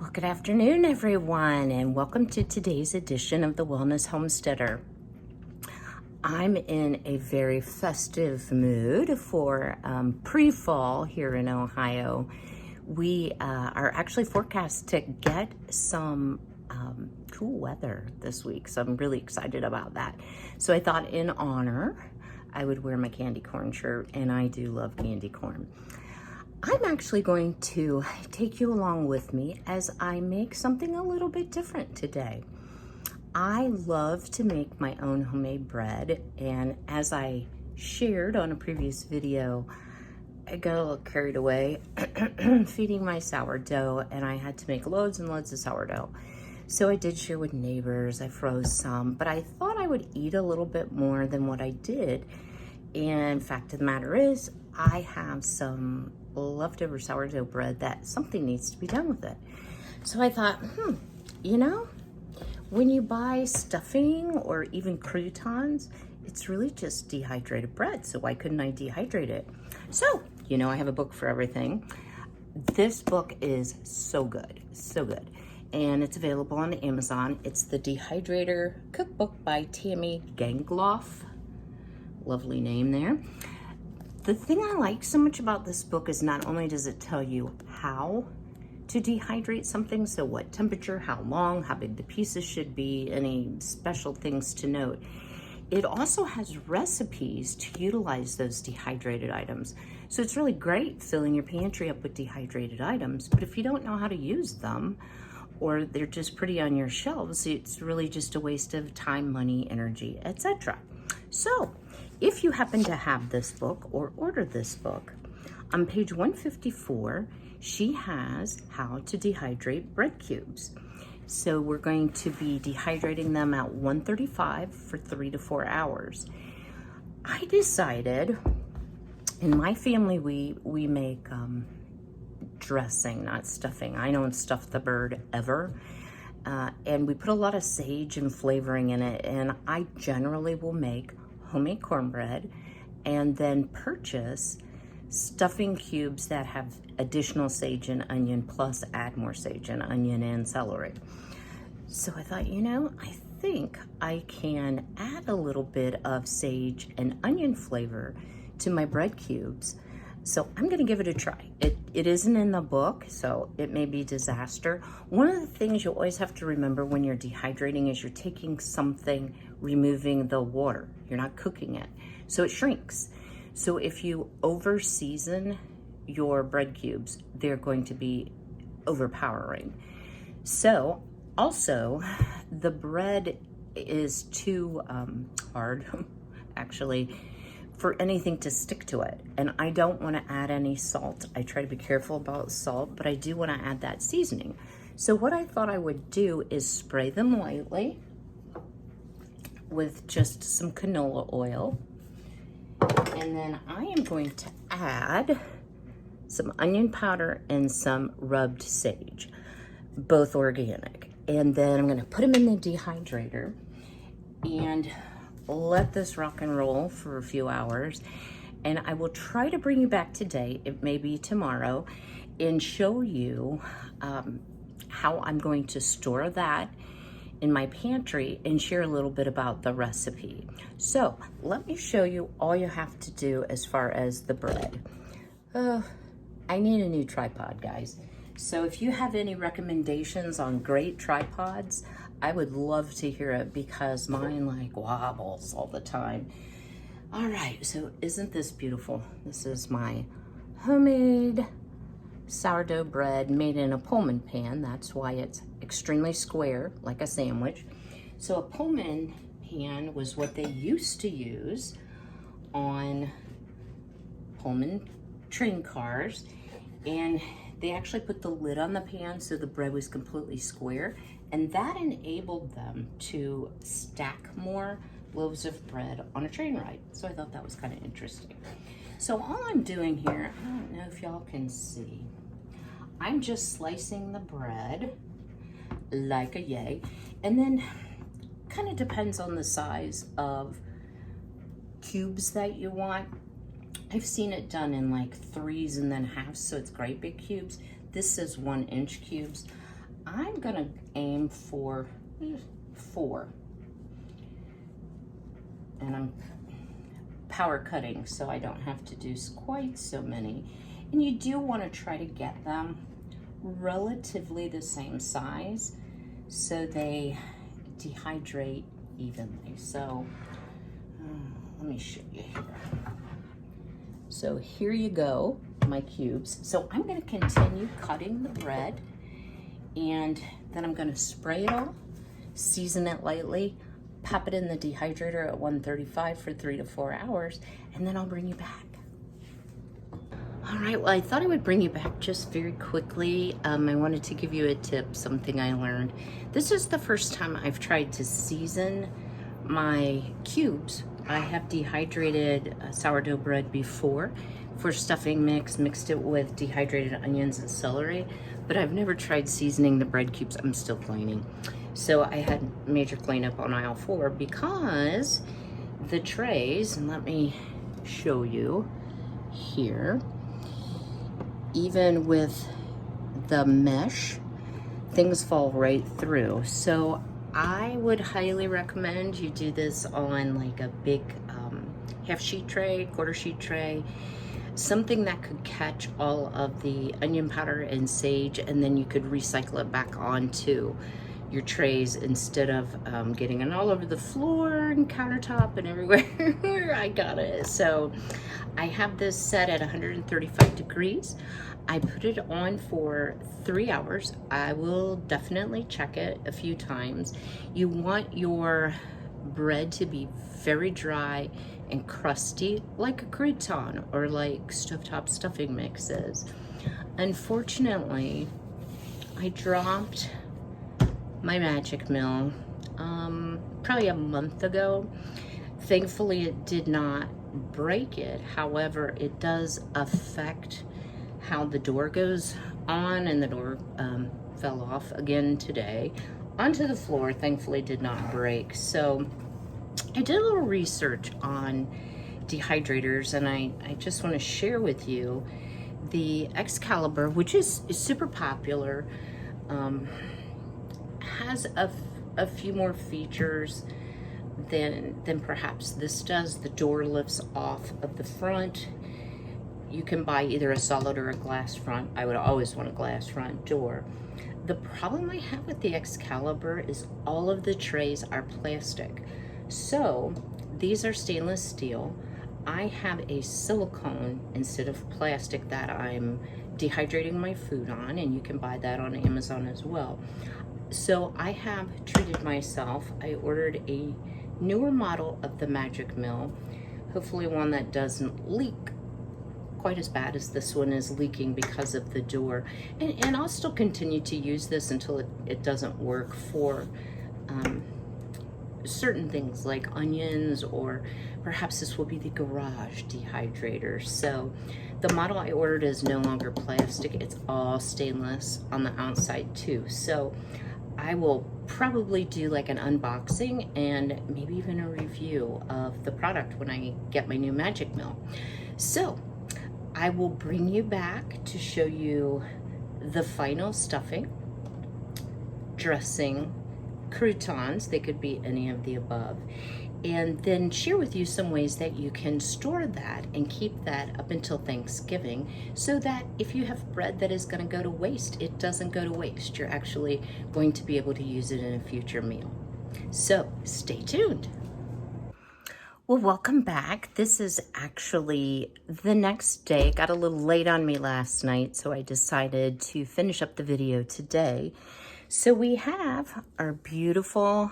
Well, good afternoon, everyone, and welcome to today's edition of the Wellness Homesteader. I'm in a very festive mood for pre-fall here in Ohio. We are actually forecast to get some cool weather this week, so I'm really excited about that. So I thought in honor, I would wear my candy corn shirt, and I do love candy corn. I'm actually going to take you along with me as I make something a little bit different today. I love to make my own homemade bread, and as I shared on a previous video, I got a little carried away feeding my sourdough, and I had to make loads and loads of sourdough. So I did share with neighbors, I froze some, but I thought I would eat a little bit more than what I did. And fact of the matter is, I have some leftover sourdough bread that something needs to be done with it. So I thought, when you buy stuffing or even croutons, it's really just dehydrated bread. So why couldn't I dehydrate it? So, I have a book for everything. This book is so good, so good. And it's available on Amazon. It's the Dehydrator Cookbook by Tammy Gangloff. Lovely name there. The thing I like so much about this book is not only does it tell you how to dehydrate something, so what temperature, how long, how big the pieces should be, any special things to note, it also has recipes to utilize those dehydrated items. So it's really great filling your pantry up with dehydrated items, but if you don't know how to use them, or they're just pretty on your shelves, it's really just a waste of time, money, energy, etc. So if you happen to have this book or order this book, on page 154, she has how to dehydrate bread cubes. So we're going to be dehydrating them at 135 for 3 to 4 hours. I decided, in my family, we make dressing, not stuffing. I don't stuff the bird ever. And we put a lot of sage and flavoring in it. And I generally will make homemade cornbread and then purchase stuffing cubes that have additional sage and onion, plus add more sage and onion and celery. So I thought, I think I can add a little bit of sage and onion flavor to my bread cubes. So I'm gonna give it a try. It isn't in the book, so it may be disaster. One of the things you always have to remember when you're dehydrating is you're taking something, removing the water. You're not cooking it, so it shrinks. So if you over season your bread cubes, they're going to be overpowering. So also, the bread is too hard, actually, for anything to stick to it. And I don't want to add any salt. I try to be careful about salt, but I do want to add that seasoning. So what I thought I would do is spray them lightly with just some canola oil. And then I am going to add some onion powder and some rubbed sage, both organic. And then I'm going to put them in the dehydrator and let this rock and roll for a few hours. And I will try to bring you back today, it may be tomorrow, and show you how I'm going to store that in my pantry and share a little bit about the recipe. So let me show you all you have to do as far as the bread. I need a new tripod, guys. So if you have any recommendations on great tripods, I would love to hear it because mine like wobbles all the time. All right, so isn't this beautiful? This is my homemade sourdough bread made in a Pullman pan. That's why it's extremely square, like a sandwich. So a Pullman pan was what they used to use on Pullman train cars. And they actually put the lid on the pan so the bread was completely square. And that enabled them to stack more loaves of bread on a train ride. So I thought that was kind of interesting. So all I'm doing here, I don't know if y'all can see, I'm just slicing the bread like a yay. And then kind of depends on the size of cubes that you want. I've seen it done in like 3s and then halves, so it's great big cubes. This is 1-inch cubes. I'm gonna aim for 4. And I'm power cutting, so I don't have to do quite so many. And you do want to try to get them relatively the same size so they dehydrate evenly. So let me show you here. So here you go, my cubes. So I'm going to continue cutting the bread, and then I'm going to spray it all, season it lightly, pop it in the dehydrator at 135 for 3 to 4 hours, and then I'll bring you back. All right, well, I thought I would bring you back just very quickly. I wanted to give you a tip, something I learned. This is the first time I've tried to season my cubes. I have dehydrated sourdough bread before for stuffing mix, mixed it with dehydrated onions and celery, but I've never tried seasoning the bread cubes. I'm still cleaning. So I had major cleanup on aisle 4 because the trays, and let me show you here, even with the mesh, things fall right through. So I would highly recommend you do this on like a big half sheet tray, quarter sheet tray, something that could catch all of the onion powder and sage, and then you could recycle it back onto your trays instead of getting it all over the floor and countertop and everywhere. I got it. So I have this set at 135 degrees. I put it on for 3 hours. I will definitely check it a few times. You want your bread to be very dry and crusty, like a crouton or like stovetop stuffing mixes. Unfortunately, I dropped my magic mill probably a month ago. Thankfully, it did not break it. However, it does affect how the door goes on, and the door fell off again today onto the floor. Thankfully, did not break. So I did a little research on dehydrators, and I just want to share with you the Excalibur, which is super popular. Has a few more features than perhaps this does. The door lifts off of the front. You can buy either a solid or a glass front. I would always want a glass front door. The problem I have with the Excalibur is all of the trays are plastic. So these are stainless steel. I have a silicone instead of plastic that I'm dehydrating my food on, and you can buy that on Amazon as well. So I have treated myself. I ordered a newer model of the Magic Mill, hopefully one that doesn't leak quite as bad as this one is leaking because of the door. And I'll still continue to use this until it doesn't work for certain things like onions, or perhaps this will be the garage dehydrator. So the model I ordered is no longer plastic. It's all stainless on the outside too. So I will probably do like an unboxing and maybe even a review of the product when I get my new Magic Mill. So I will bring you back to show you the final stuffing, dressing, croutons, they could be any of the above, and then share with you some ways that you can store that and keep that up until Thanksgiving, so that if you have bread that is going to go to waste, it doesn't go to waste. You're actually going to be able to use it in a future meal. So stay tuned. Well, welcome back. This is actually the next day. It got a little late on me last night, so I decided to finish up the video today. So we have our beautiful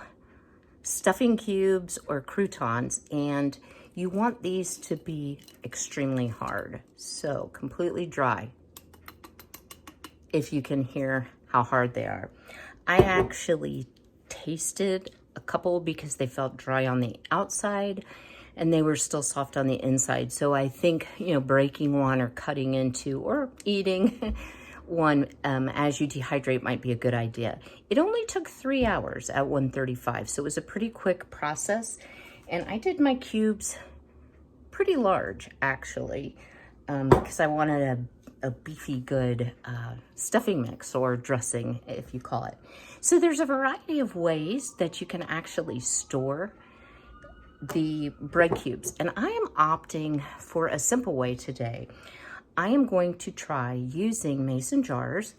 stuffing cubes or croutons, and you want these to be extremely hard. So completely dry, if you can hear how hard they are. I actually tasted a couple because they felt dry on the outside and they were still soft on the inside. So I think, breaking one or cutting into or eating one as you dehydrate might be a good idea. It only took 3 hours at 135, so it was a pretty quick process. And I did my cubes pretty large, actually, because I wanted a beefy good stuffing mix or dressing, if you call it. So there's a variety of ways that you can actually store the bread cubes, and I am opting for a simple way today. I am going to try using mason jars,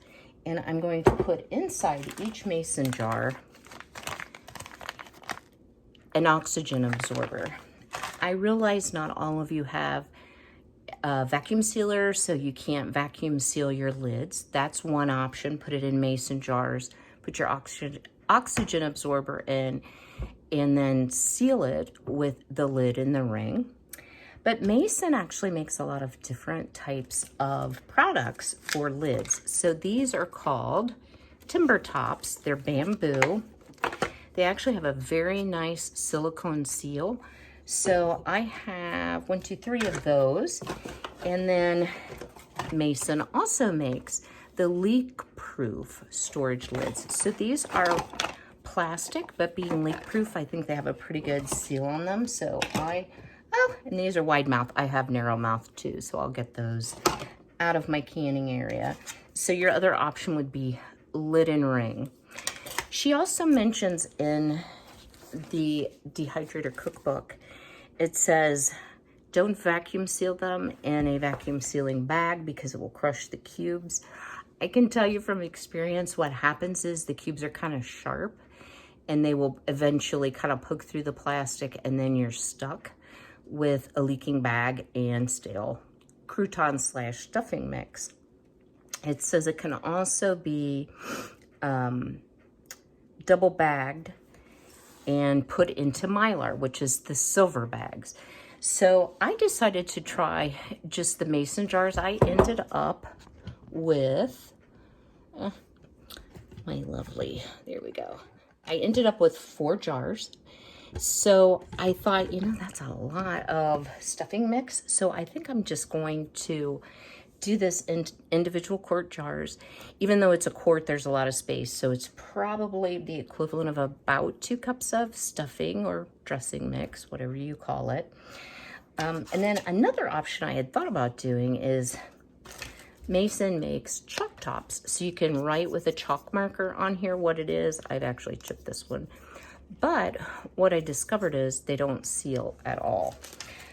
and I'm going to put inside each mason jar an oxygen absorber. I realize not all of you have a vacuum sealer, so you can't vacuum seal your lids. That's one option. Put it in mason jars, put your oxygen absorber in, and then seal it with the lid in the ring. But Mason actually makes a lot of different types of products for lids. So these are called timber tops. They're bamboo. They actually have a very nice silicone seal. So I have 1, 2, 3 of those. And then Mason also makes the leak-proof storage lids. So these are plastic, but being leak-proof, I think they have a pretty good seal on them. So and these are wide mouth. I have narrow mouth too, so I'll get those out of my canning area. So your other option would be lid and ring. She also mentions in the dehydrator cookbook, it says, don't vacuum seal them in a vacuum sealing bag because it will crush the cubes. I can tell you from experience what happens is the cubes are kind of sharp and they will eventually kind of poke through the plastic, and then you're stuck with a leaking bag and stale crouton / stuffing mix. It says it can also be double bagged and put into Mylar, which is the silver bags. So I decided to try just the mason jars. I ended up with, my lovely, there we go. I ended up with 4 jars. So I thought, that's a lot of stuffing mix. So I think I'm just going to do this in individual quart jars. Even though it's a quart, there's a lot of space. So it's probably the equivalent of about 2 cups of stuffing or dressing mix, whatever you call it. And then another option I had thought about doing is Mason makes chalk tops. So you can write with a chalk marker on here what it is. I've actually chipped this one. But what I discovered is they don't seal at all.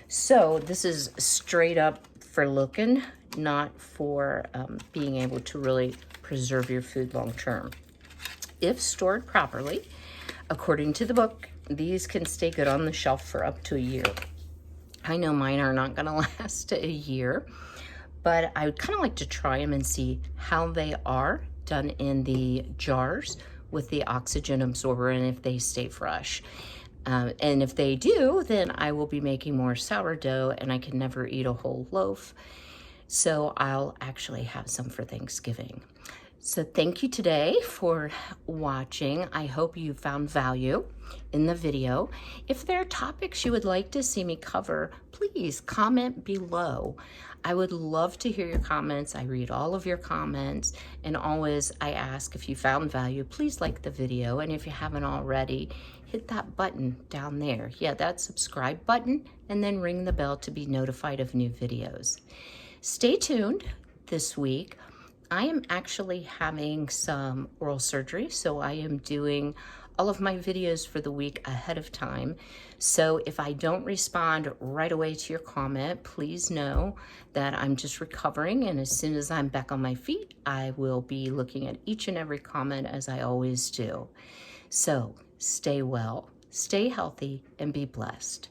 So this is straight up for looking, not for being able to really preserve your food long term. If stored properly, according to the book, these can stay good on the shelf for up to a year. I know mine are not going to last a year, but I would kind of like to try them and see how they are done in the jars with the oxygen absorber and if they stay fresh. And if they do, then I will be making more sourdough, and I can never eat a whole loaf. So I'll actually have some for Thanksgiving. So thank you today for watching. I hope you found value in the video. If there are topics you would like to see me cover, please comment below. I would love to hear your comments. I read all of your comments, and always I ask, if you found value, please like the video. And if you haven't already, hit that button down there. Yeah, that subscribe button, and then ring the bell to be notified of new videos. Stay tuned this week. I am actually having some oral surgery, so I am doing all of my videos for the week ahead of time. So if I don't respond right away to your comment, please know that I'm just recovering, and as soon as I'm back on my feet, I will be looking at each and every comment as I always do. So stay well, stay healthy, and be blessed.